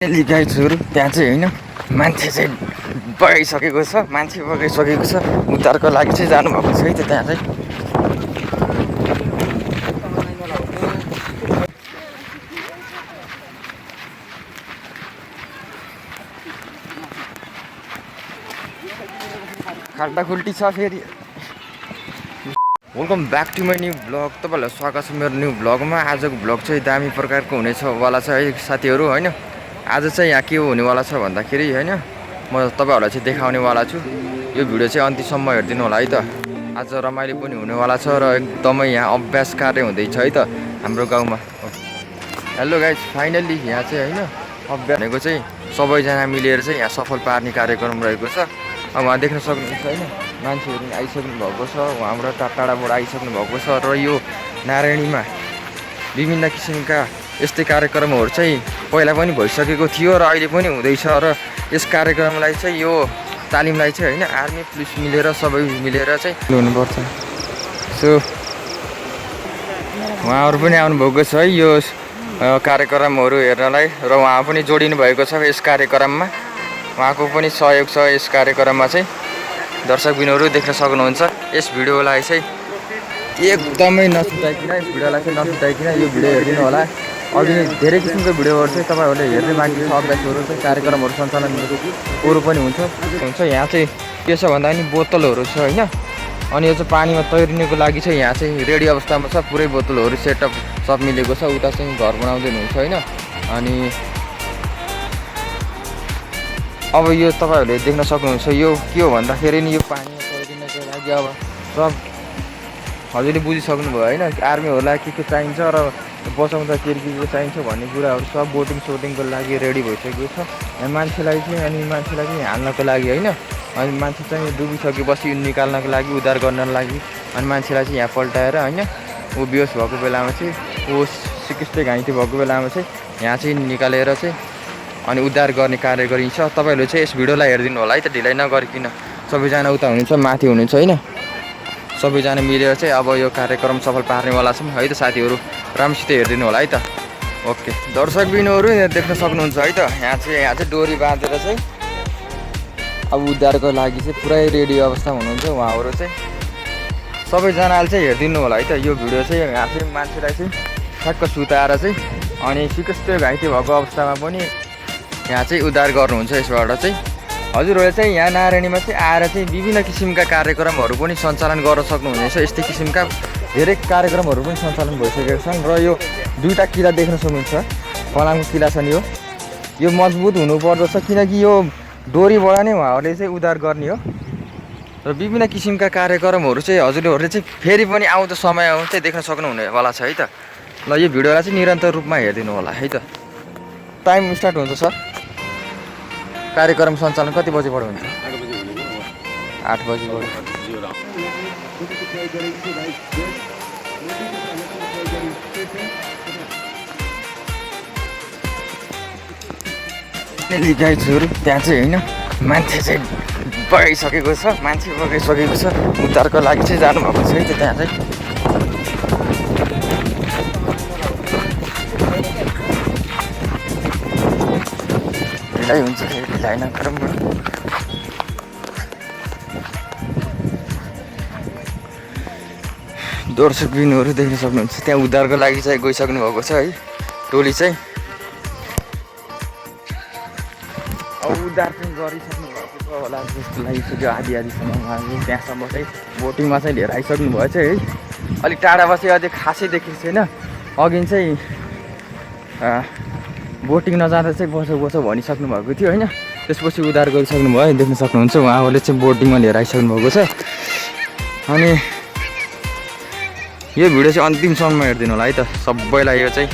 गाइजहरु त्यहाँ चाहिँ हैन मान्छे चाहिँ बगाइसकेको छ मान्छे बगाइसकेको छ उद्धारको लागि चाहिँ जानुभएको छ है त त्यहाँ चाहिँ खाल्टाखुल्टी छ फेरि welcome back to my new blog तपाईहरुलाई स्वागत छ मेरो न्यू ब्लगमा आजको ब्लग चाहिँ दामी प्रकारको हुनेछ वाला छ है साथीहरु हैन आज चाहिँ यहाँ के हुनेवाला छ भन्दाखेरि हैन म तपाईहरुलाई चाहिँ देखाउनेवाला छु यो भिडियो चाहिँ अन्तिमसम्म हेर्दिनु होला है त आज रमाइलो पनि हुनेवाला छ र एकदमै यहाँ अभ्यास कार्य हुँदैछ है त हाम्रो गाउँमा हेलो गाइज फाइनली यहाँ चाहिँ हैन अभ्यास भनेको चाहिँ सबैजना मिलेर चाहिँ यहाँ सफल पार्ने कार्यक्रम रहेको छ अब वहाँ देख्न सक्नुहुन्छ हैन मान्छेहरु आइसक्नु भएको छ वहाँबाट टाढाबाट आइसक्नु भएको छ र यो नारायणीमा विभिन्न किसिमका यस्तै कार्यक्रमहरु चाहिँ पहिला पनि भइसकेको थियो र अहिले पनि हुँदैछ र यस कार्यक्रमलाई चाहिँ यो तालिमलाई चाहिँ हैन आर्मी पुलिस मिलेर सबै मिलेर चाहिँ हुनुपर्छ सो उहाँहरु पनि आउनु भएको छ है यो कार्यक्रमहरु हेर्नलाई र उहाँ पनि जोडिनु भएको छ यस कार्यक्रममा उहाँको पनि सहयोग छ यस कार्यक्रममा चाहिँ दर्शकबिनहरु देख्न सक्नुहुन्छ यस भिडियोलाई चाहिँ एकदमै नछुटाइकिन यस भिडियोलाई चाहिँ नछुटाइकिन यो भिडियो हेर्दिनु होला अघि धेरै किसिमको भिडियोहरु चाहिँ तपाईहरुले हेर्दै बाँकी छ अभ्यासहरु चाहिँ कार्यक्रमहरु सञ्चालन अरु पनि हुन्छ यहाँ चाहिँ के छ भन्दा नि बोतलहरु छ हैन अनि यो चाहिँ पानीमा तैरिनको लागि चाहिँ यहाँ चाहिँ रेडी अवस्थामा छ पुरै बोतलहरु सेटअप सब मिलेको छ उता चाहिँ घर बनाउँदै हुन्छ हैन अनि अब यो तपाईहरुले देख्न सक्नुहुन्छ यो के हो भन्दाखेरि नि यो पानीमा तैरिनको लागि अब सब हजुरले बुझिसक्नु भयो हैन आर्मीहरुलाई के चाहिन्छ र बचाउँदा के चाहिन्छ भन्ने कुराहरु सब बोटिङ सोटिङको लागि रेडी भइसकेको छ यहाँ मान्छेलाई चाहिँ अनि मान्छेलाई चाहिँ हाल्नको लागि हैन अनि मान्छे चाहिँ डुबिसकेपछि निकाल्नको लागि उद्धार गर्नको लागि अनि मान्छेलाई चाहिँ यहाँ पल्टाएर हैन ऊ बेहोस भएको बेलामा चाहिँ ऊ सिकिस्ते घाइते भएको बेलामा चाहिँ यहाँ चाहिँ निकालेर चाहिँ अनि उद्धार गर्ने कार्य गरिन्छ तपाईहरुले चाहिँ यस भिडियोलाई हेर्दिनु होला है त ढिलाइ नगरिकिन सबैजना उता हुनुहुन्छ माथि हुनुहुन्छ हैन सबैजना मिलेर चाहिँ अब यो कार्यक्रम सफल पार्नेवाला छौं है त साथीहरु राम्रोसित हेर्दिनु होला है त ओके दर्शकबिनहरु देख्न सक्नुहुन्छ है त यहाँ चाहिँ डोरी बाँधेर चाहिँ अब उद्धारको लागि चाहिँ पुरै रेडी अवस्थामा हुनुहुन्छ उहाँहरु चाहिँ सबैजनाले चाहिँ हेर्दिनु होला है त यो भिडियो चाहिँ यहाँ चाहिँ मान्छेलाई चाहिँ ठ्याक्क सुताएर चाहिँ अनि सिकिस्ते घाइते भएको अवस्थामा पनि यहाँ चाहिँ उद्धार गर्नुहुन्छ यसबाट चाहिँ हजुरहरुले चाहिँ यहाँ नारायणीमा चाहिँ आएर चाहिँ विभिन्न किसिमका कार्यक्रमहरु पनि सञ्चालन गर्न सक्नुहुनेछ यस्तै किसिमका धेरै कार्यक्रमहरु पनि सञ्चालन भइसकेका छन् र यो दुईटा किला देख्न सक्नुहुन्छ फलामको किला छ नि यो मजबुत हुनुपर्दछ किनकि यो डोरीबाट नै उहाँहरुले चाहिँ उद्धार गर्ने हो र विभिन्न किसिमका कार्यक्रमहरु चाहिँ हजुरहरुले चाहिँ फेरि पनि आउँदो समयमा चाहिँ देख्न सक्नुहुनेवाला छ है त ल यो भिडियोलाई चाहिँ निरन्तर रूपमा हेर्दिनु होला है त टाइम स्टार्ट हुन्छ सर कार्यक्रम सञ्चालन कति बजेबाट हुन्छ 8 बजेबाट गाइजहरु त्यहाँ चाहिँ हैन मान्छे चाहिँ बगाइसकेको छ मान्छे बगाइसकेको छ उद्धारको लागि चाहिँ जानुभएको छ है त त्यहाँ चाहिँ ढिलाइ हुन्छ फेरि ढिलाइ नगरौँ न दर्शकबिनहरु देख्न सक्नुहुन्छ त्यहाँ उद्धारको लागि चाहिँ गइसक्नु भएको छ है टोली चाहिँ अब उद्धार चाहिँ गरिसक्नु भएको छ होला जस्तो लागिसक्यो आधीसम्म उहाँले त्यहाँसम्म चाहिँ बोटिङमा चाहिँ लिएर आइसक्नु भएछ है अलिक टाढा बसे अझै खासै देखेको छैन अघि चाहिँ बोटिङ नजाँदा चाहिँ बसो भनिसक्नु भएको थियो हैन त्यसपछि उद्धार गरिसक्नु भयो देख्न सक्नुहुन्छ उहाँहरूले चाहिँ बोटिङमा लिएर आइसक्नु भएको छ अनि यो भिडियो चाहिँ अन्तिमसम्म हेर्दिनु होला है त सबैलाई यो चाहिँ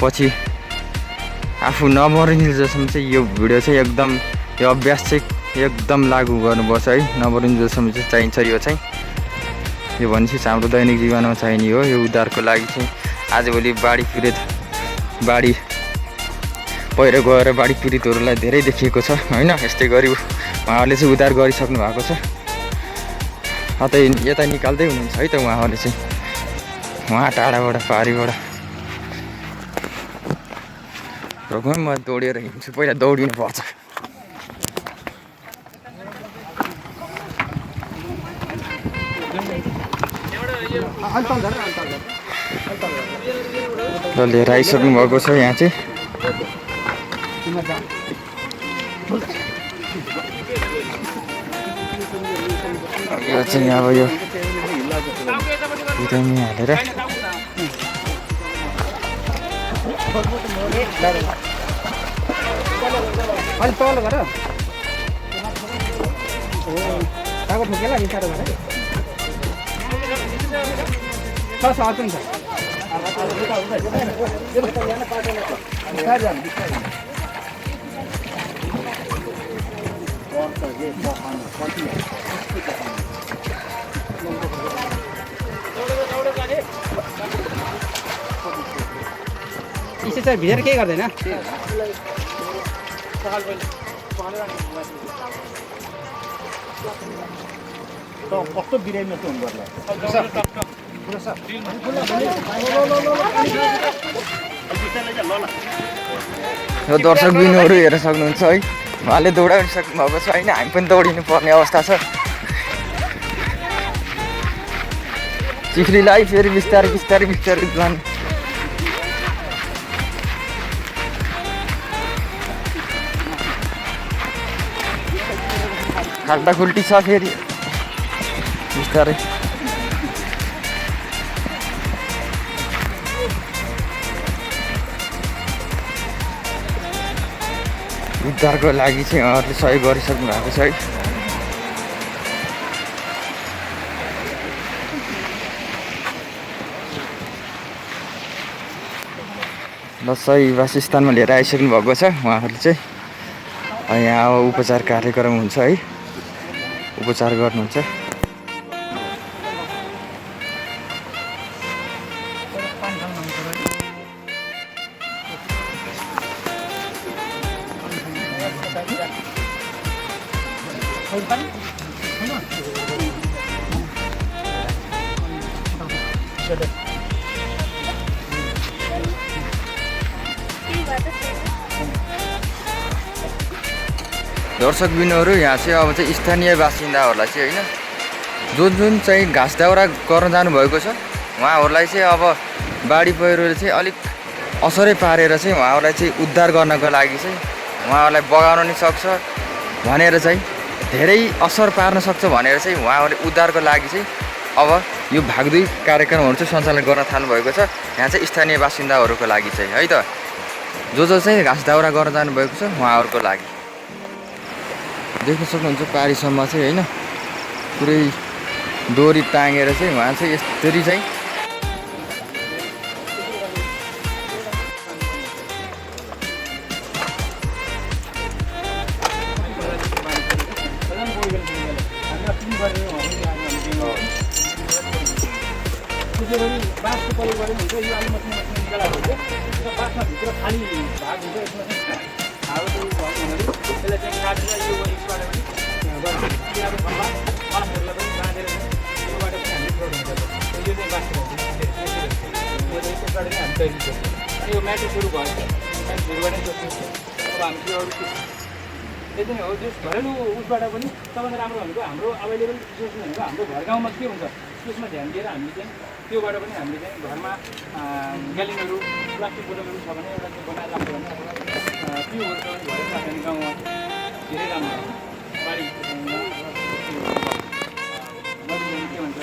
पछि आफू नमरिन्जेलसम्म चाहिँ यो भिडियो चाहिँ एकदम यो अभ्यास चाहिँ एकदम लागू गर्नुपर्छ है नमरिन्जेलसम्म चाहिँ चाहिन्छ यो चाहिँ यो भनेपछि हाम्रो दैनिक जीवनमा चाहिने हो यो उद्धारको लागि चाहिँ आजभोलि बाढी पहिरो गएर बाढी पीडितहरूलाई धेरै देखिएको छ हैन यस्तै गरी उहाँहरूले चाहिँ उद्धार गरिसक्नु भएको छ अतै यता निकाल्दै हुनुहुन्छ है त उहाँहरूले चाहिँ उहाँ टाढाबाट पारीबाट रोकौँ म दौडेर हिँड्छु पहिला दौडिनु पर्छ ल लिएर आइसक्नु भएको छ यहाँ चाहिँ यो चाहिँ अब यो उदामी हालेर अलि तल गर टाको ठोकेला नि सारो गर छ अर्को नि छ इसै भिजेर केही गर्दैन कस्तो बिरामी जस्तो हुनु पर्ला यो दर्शक बिनुहरू हेर्न सक्नुहुन्छ है उहाँले दौडाउनु सक्नुभएको छ होइन हामी पनि दौडिनु पर्ने अवस्था छ चिफ्लीलाई फेरि बिस्तारै बिस्तारै बिस्तारै जानु खाल्टा खुल्टी छ फेरि बिस्तारै उद्धारको लागि चाहिँ उहाँहरूले सहयोग गरिसक्नु भएको छ है ल सही वासस्थानमा लिएर आइसक्नु भएको छ उहाँहरूले चाहिँ यहाँ अब उपचार कार्यक्रम हुन्छ है उपचार गर्नुहुन्छ दर्शक बिनुहरू यहाँ चाहिँ अब चाहिँ स्थानीय बासिन्दाहरूलाई चाहिँ होइन जुन चाहिँ घाँस दाउरा गर्न जानुभएको छ उहाँहरूलाई चाहिँ अब बाढी पहिरोले चाहिँ अलिक असरै पारेर चाहिँ उहाँहरूलाई चाहिँ उद्धार गर्नको लागि चाहिँ उहाँहरूलाई बगाउन नि सक्छ भनेर चाहिँ धेरै असर पार्न सक्छ भनेर चाहिँ उहाँहरूले उद्धारको लागि चाहिँ अब यो भागदुई कार्यक्रमहरू चाहिँ सञ्चालन गर्न थाल्नुभएको छ यहाँ चाहिँ स्थानीय बासिन्दाहरूको लागि चाहिँ है त जो चाहिँ घाँस दाउरा गर्न जानुभएको छ उहाँहरूको लागि देख्न सक्नुहुन्छ पारीसम्म चाहिँ होइन पुरै डोरी टाँगेर चाहिँ उहाँ चाहिँ यसरी चाहिँ बाँसको प्रयोग गरेर हुन्छ यो अलि मसिनो मसिनो निकालेको हुन्छ बाँसमा भित्र खाली भाग हुन्छ यसमा हावा चाहिँ हुनाले त्यसलाई चाहिँ काटेर यो यसबाट पनि किराको खम्बा बाँसहरूलाई पनि बाँधेर योबाट पनि हामीले फ्लोट हुन्छ यो चाहिँ बाँसको यसबाट नै हामी तयारी गर्छौँ अनि यो म्याटो सुरु भयो म्याटोहरूबाट नै जोड्छौँ अब हामी त्यो अरू त्यति नै हो जस घरेलु उसबाट पनि सबभन्दा राम्रो भनेको हाम्रो अभाइलेबल रिसोर्स भनेको हाम्रो घर गाउँमा के हुन्छ त्यसमा ध्यान दिएर हामीले चाहिँ त्योबाट पनि हामीले चाहिँ घरमा ग्यालिङहरू प्लास्टिक बोतलहरू छ भने एउटा चाहिँ बनाएर राख्यो भने त्योहरू चाहिँ भएर राख्यो भने गाउँमा धेरै राम्रो हुन्छ बारी के भन्छ